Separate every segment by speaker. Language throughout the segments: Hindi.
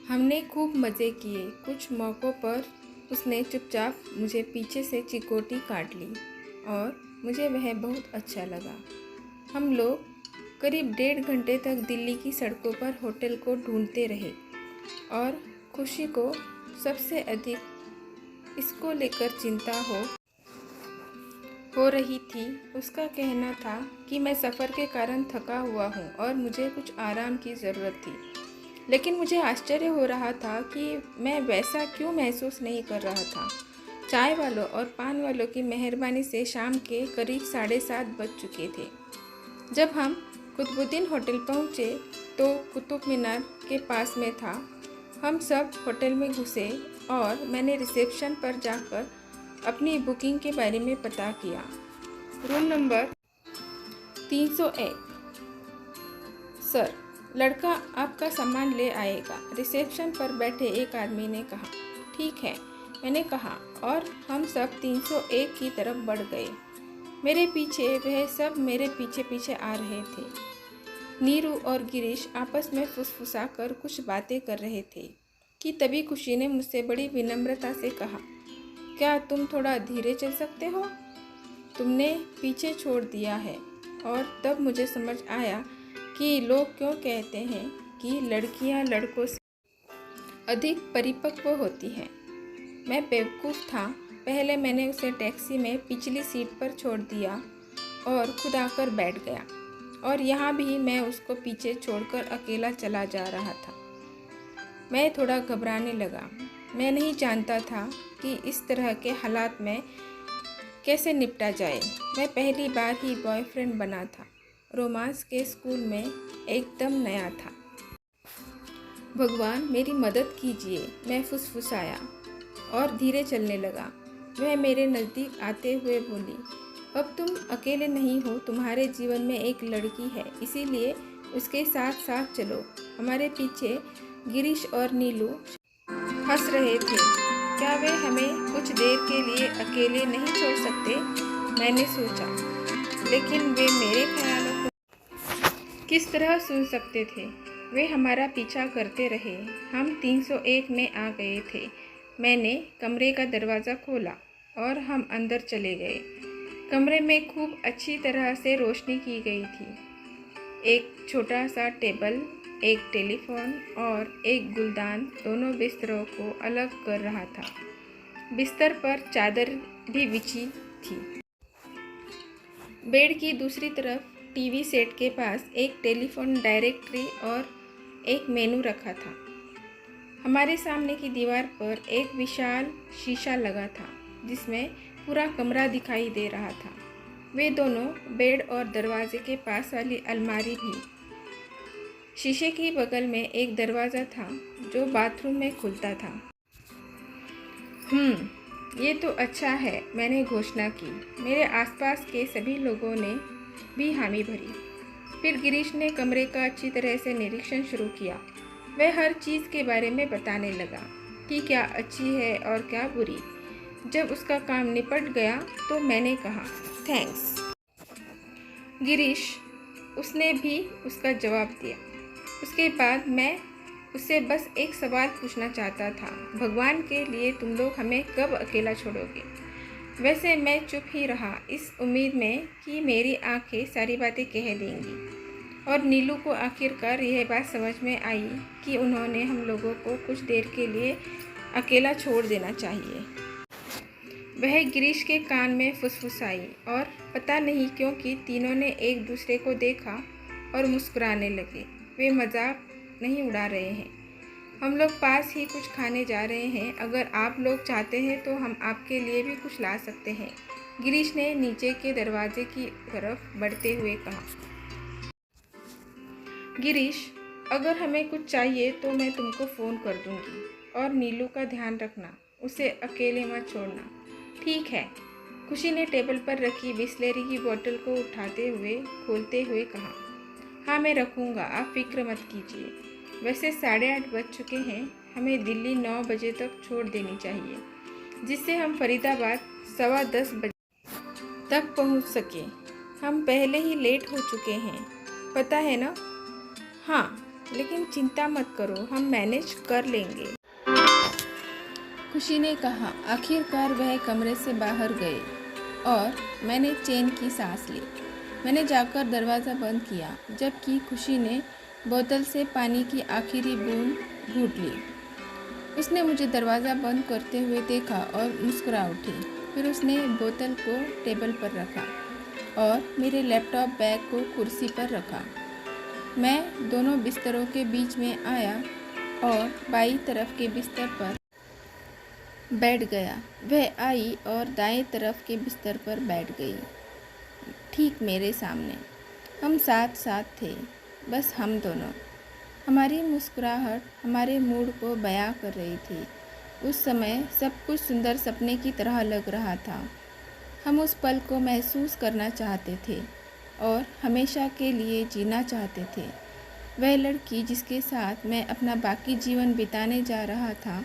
Speaker 1: हमने खूब मज़े किए। कुछ मौक़ों पर उसने चुपचाप मुझे पीछे से चिकोटी काट ली और मुझे वह बहुत अच्छा लगा। हम लोग करीब 1.5 घंटे तक दिल्ली की सड़कों पर होटल को ढूंढते रहे और खुशी को सबसे अधिक इसको लेकर चिंता हो रही थी। उसका कहना था कि मैं सफ़र के कारण थका हुआ हूँ और मुझे कुछ आराम की ज़रूरत थी, लेकिन मुझे आश्चर्य हो रहा था कि मैं वैसा क्यों महसूस नहीं कर रहा था। चाय वालों और पान वालों की मेहरबानी से शाम के करीब 7:30 बज चुके थे। जब हम कुतुबुद्दीन होटल पहुँचे तो कुतुब मीनार के पास में था। हम सब होटल में घुसे और मैंने रिसेप्शन पर जाकर अपनी बुकिंग के बारे में पता किया। Room number 301। सर, लड़का आपका सामान ले आएगा, रिसेप्शन पर बैठे एक आदमी ने कहा। ठीक है, मैंने कहा और हम सब 301 की तरफ बढ़ गए। मेरे पीछे वह सब मेरे पीछे पीछे आ रहे थे। नीरू और गिरीश आपस में फुसफुसा कर कुछ बातें कर रहे थे कि तभी खुशी ने मुझसे बड़ी विनम्रता से कहा, क्या तुम थोड़ा धीरे चल सकते हो? तुमने पीछे छोड़ दिया है। और तब मुझे समझ आया कि लोग क्यों कहते हैं कि लड़कियां लड़कों से अधिक परिपक्व होती हैं। मैं बेवकूफ़ था। पहले मैंने उसे टैक्सी में पिछली सीट पर छोड़ दिया और खुद आकर बैठ गया, और यहाँ भी मैं उसको पीछे छोड़कर अकेला चला जा रहा था। मैं थोड़ा घबराने लगा। मैं नहीं जानता था कि इस तरह के हालात में कैसे निपटा जाए। मैं पहली बार ही बॉयफ्रेंड बना था। रोमांस के स्कूल में एकदम नया था। भगवान मेरी मदद कीजिए, मैं फुसफुसाया और धीरे चलने लगा। वह मेरे नज़दीक आते हुए बोली, अब तुम अकेले नहीं हो, तुम्हारे जीवन में एक लड़की है, इसीलिए उसके साथ साथ चलो। हमारे पीछे गिरीश और नीलू हंस रहे थे। क्या वे हमें कुछ देर के लिए अकेले नहीं छोड़ सकते? मैंने सोचा, लेकिन वे मेरे ख्यालों को किस तरह सुन सकते थे? वे हमारा पीछा करते रहे। हम 301 में आ गए थे। मैंने कमरे का दरवाज़ा खोला और हम अंदर चले गए। कमरे में खूब अच्छी तरह से रोशनी की गई थी। एक छोटा सा टेबल, एक टेलीफोन और एक गुलदान दोनों बिस्तरों को अलग कर रहा था। बिस्तर पर चादर भी बिछी थी। बेड की दूसरी तरफ टीवी सेट के पास एक टेलीफोन डायरेक्टरी और एक मेनू रखा था। हमारे सामने की दीवार पर एक विशाल शीशा लगा था जिसमें पूरा कमरा दिखाई दे रहा था। वे दोनों बेड और दरवाजे के पास वाली अलमारी भी। शीशे की बगल में एक दरवाज़ा था जो बाथरूम में खुलता था। ये तो अच्छा है, मैंने घोषणा की। मेरे आसपास के सभी लोगों ने भी हामी भरी। फिर गिरीश ने कमरे का अच्छी तरह से निरीक्षण शुरू किया। वह हर चीज़ के बारे में बताने लगा कि क्या अच्छी है और क्या बुरी। जब उसका काम निपट गया तो मैंने कहा, थैंक्स गिरीश। उसने भी उसका जवाब दिया। उसके बाद मैं उससे बस एक सवाल पूछना चाहता था, भगवान के लिए तुम लोग हमें कब अकेला छोड़ोगे? वैसे मैं चुप ही रहा, इस उम्मीद में कि मेरी आंखें सारी बातें कह देंगी। और नीलू को आखिरकार यह बात समझ में आई कि उन्होंने हम लोगों को कुछ देर के लिए अकेला छोड़ देना चाहिए। वह गिरीश के कान में फुसफुसाई और पता नहीं क्यों कि तीनों ने एक दूसरे को देखा और मुस्कुराने लगे। वे मजाक नहीं उड़ा रहे हैं। हम लोग पास ही कुछ खाने जा रहे हैं। अगर आप लोग चाहते हैं तो हम आपके लिए भी कुछ ला सकते हैं, गिरीश ने नीचे के दरवाजे की तरफ बढ़ते हुए कहा। गिरीश, अगर हमें कुछ चाहिए तो मैं तुमको फ़ोन कर दूंगी। और नीलू का ध्यान रखना, उसे अकेले मत छोड़ना। ठीक है, खुशी ने टेबल पर रखी बिस्लेरी की बोतल को उठाते हुए खोलते हुए कहा। हाँ, मैं रखूँगा, आप फिक्र मत कीजिए। वैसे 8:30 बज चुके हैं। हमें दिल्ली 9 बजे तक छोड़ देनी चाहिए, जिससे हम फरीदाबाद 10:15 बजे तक पहुंच सकें। हम पहले ही लेट हो चुके हैं, पता है ना? हाँ, लेकिन चिंता मत करो, हम मैनेज कर लेंगे। खुशी ने कहा। आखिरकार वह कमरे से बाहर गए और मैंने चैन की सांस ली। मैंने जाकर दरवाज़ा बंद किया, जबकि खुशी ने बोतल से पानी की आखिरी बूंद घूंट ली। उसने मुझे दरवाज़ा बंद करते हुए देखा और मुस्कुरा उठी। फिर उसने बोतल को टेबल पर रखा और मेरे लैपटॉप बैग को कुर्सी पर रखा। मैं दोनों बिस्तरों के बीच में आया और बाईं तरफ के बिस्तर पर बैठ गया। वह आई और दाएं तरफ के बिस्तर पर बैठ गई, ठीक मेरे सामने। हम साथ साथ थे, बस हम दोनों। हमारी मुस्कुराहट हमारे मूड को बयां कर रही थी। उस समय सब कुछ सुंदर सपने की तरह लग रहा था। हम उस पल को महसूस करना चाहते थे और हमेशा के लिए जीना चाहते थे। वह लड़की जिसके साथ मैं अपना बाकी जीवन बिताने जा रहा था,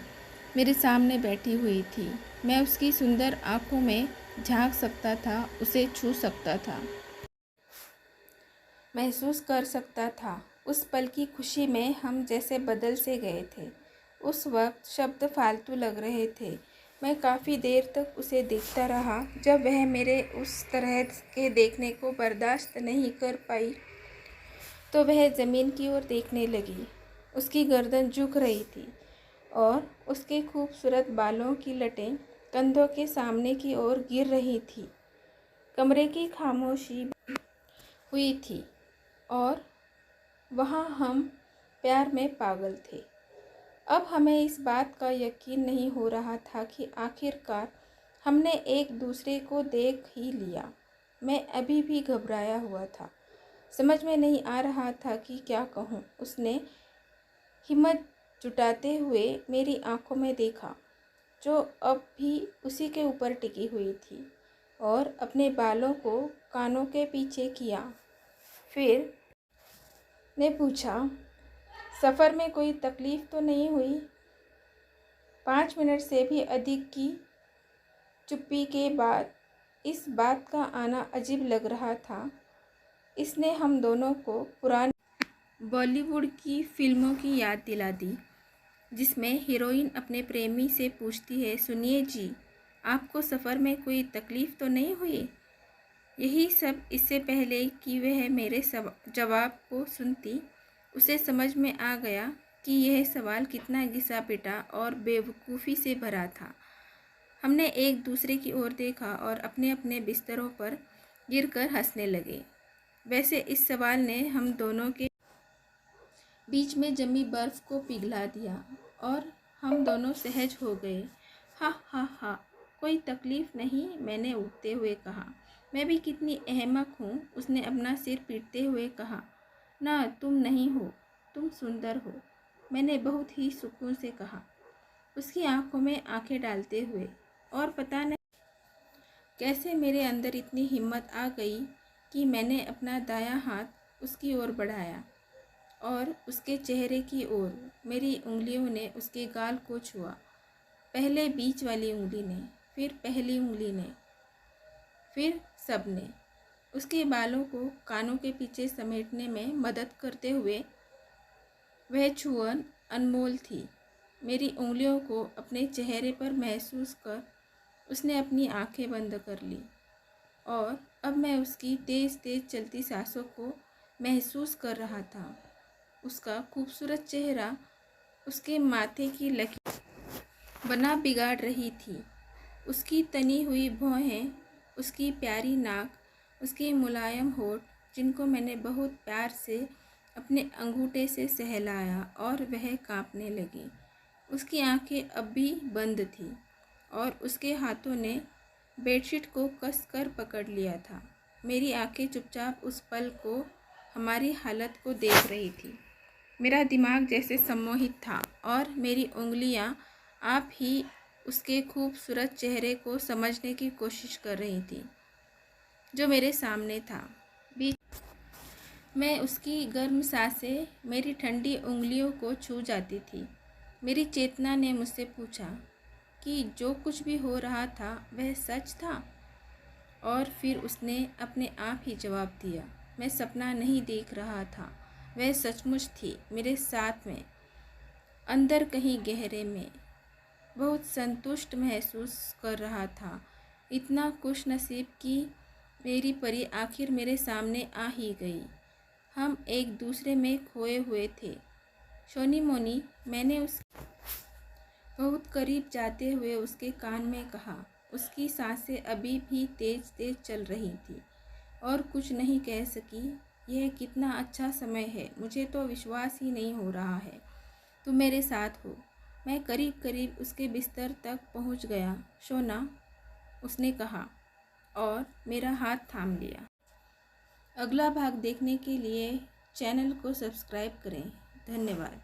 Speaker 1: मेरे सामने बैठी हुई थी। मैं उसकी सुंदर आँखों में झांक सकता था, उसे छू सकता था, महसूस कर सकता था। उस पल की खुशी में हम जैसे बदल से गए थे। उस वक्त शब्द फालतू लग रहे थे। मैं काफ़ी देर तक उसे देखता रहा। जब वह मेरे उस तरह के देखने को बर्दाश्त नहीं कर पाई तो वह ज़मीन की ओर देखने लगी। उसकी गर्दन झुक रही थी और उसके खूबसूरत बालों की लटें कंधों के सामने की ओर गिर रही थी। कमरे की खामोशी हुई थी और वहाँ हम प्यार में पागल थे। अब हमें इस बात का यकीन नहीं हो रहा था कि आखिरकार हमने एक दूसरे को देख ही लिया। मैं अभी भी घबराया हुआ था। समझ में नहीं आ रहा था कि क्या कहूँ। उसने हिम्मत जुटाते हुए मेरी आंखों में देखा, जो अब भी उसी के ऊपर टिकी हुई थी, और अपने बालों को कानों के पीछे किया। फिर ने पूछा, सफ़र में कोई तकलीफ़ तो नहीं हुई? 5 मिनट से भी अधिक की चुप्पी के बाद इस बात का आना अजीब लग रहा था। इसने हम दोनों को पुरानी बॉलीवुड की फिल्मों की याद दिला दी, जिसमें हीरोइन अपने प्रेमी से पूछती है, सुनिए जी, आपको सफ़र में कोई तकलीफ़ तो नहीं हुई? यही सब। इससे पहले कि वह मेरे जवाब को सुनती, उसे समझ में आ गया कि यह सवाल कितना घिसा पिटा और बेवकूफ़ी से भरा था। हमने एक दूसरे की ओर देखा और अपने अपने बिस्तरों पर गिरकर हंसने लगे। वैसे इस सवाल ने हम दोनों के बीच में जमी बर्फ़ को पिघला दिया और हम दोनों सहज हो गए। हा हा हा, कोई तकलीफ़ नहीं, मैंने उठते हुए कहा। मैं भी कितनी अहमक हूँ, उसने अपना सिर पीटते हुए कहा। ना, तुम नहीं हो, तुम सुंदर हो, मैंने बहुत ही सुकून से कहा, उसकी आंखों में आंखें डालते हुए। और पता नहीं कैसे मेरे अंदर इतनी हिम्मत आ गई कि मैंने अपना दायां हाथ उसकी ओर बढ़ाया और उसके चेहरे की ओर। मेरी उंगलियों ने उसके गाल को छुआ, पहले बीच वाली उंगली ने, फिर पहली उंगली ने, फिर सब ने। उसके बालों को कानों के पीछे समेटने में मदद करते हुए। वह छुअन अनमोल थी। मेरी उंगलियों को अपने चेहरे पर महसूस कर उसने अपनी आंखें बंद कर ली और अब मैं उसकी तेज़ तेज़ चलती सांसों को महसूस कर रहा था। उसका खूबसूरत चेहरा उसके माथे की लकीर बना बिगाड़ रही थी। उसकी तनी हुई भौहें, उसकी प्यारी नाक, उसके मुलायम होठ, जिनको मैंने बहुत प्यार से अपने अंगूठे से सहलाया, और वह कांपने लगी। उसकी आंखें अब भी बंद थीं और उसके हाथों ने बेडशीट को कसकर पकड़ लिया था। मेरी आंखें चुपचाप उस पल को, हमारी हालत को देख रही थी। मेरा दिमाग जैसे सम्मोहित था और मेरी उंगलियां आप ही उसके खूबसूरत चेहरे को समझने की कोशिश कर रही थी, जो मेरे सामने था। बीच में उसकी गर्म सांसें मेरी ठंडी उंगलियों को छू जाती थी। मेरी चेतना ने मुझसे पूछा कि जो कुछ भी हो रहा था वह सच था, और फिर उसने अपने आप ही जवाब दिया, मैं सपना नहीं देख रहा था, वह सचमुच थी मेरे साथ में। अंदर कहीं गहरे में बहुत संतुष्ट महसूस कर रहा था। इतना खुशनसीब कि मेरी परी आखिर मेरे सामने आ ही गई। हम एक दूसरे में खोए हुए थे। शोनी मोनी, मैंने उस बहुत करीब जाते हुए उसके कान में कहा। उसकी सांसें अभी भी तेज तेज चल रही थी और कुछ नहीं कह सकी। यह कितना अच्छा समय है, मुझे तो विश्वास ही नहीं हो रहा है तुम मेरे साथ हो। मैं करीब करीब उसके बिस्तर तक पहुंच गया। शोना, उसने कहा और मेरा हाथ थाम लिया। अगला भाग देखने के लिए चैनल को सब्सक्राइब करें। धन्यवाद।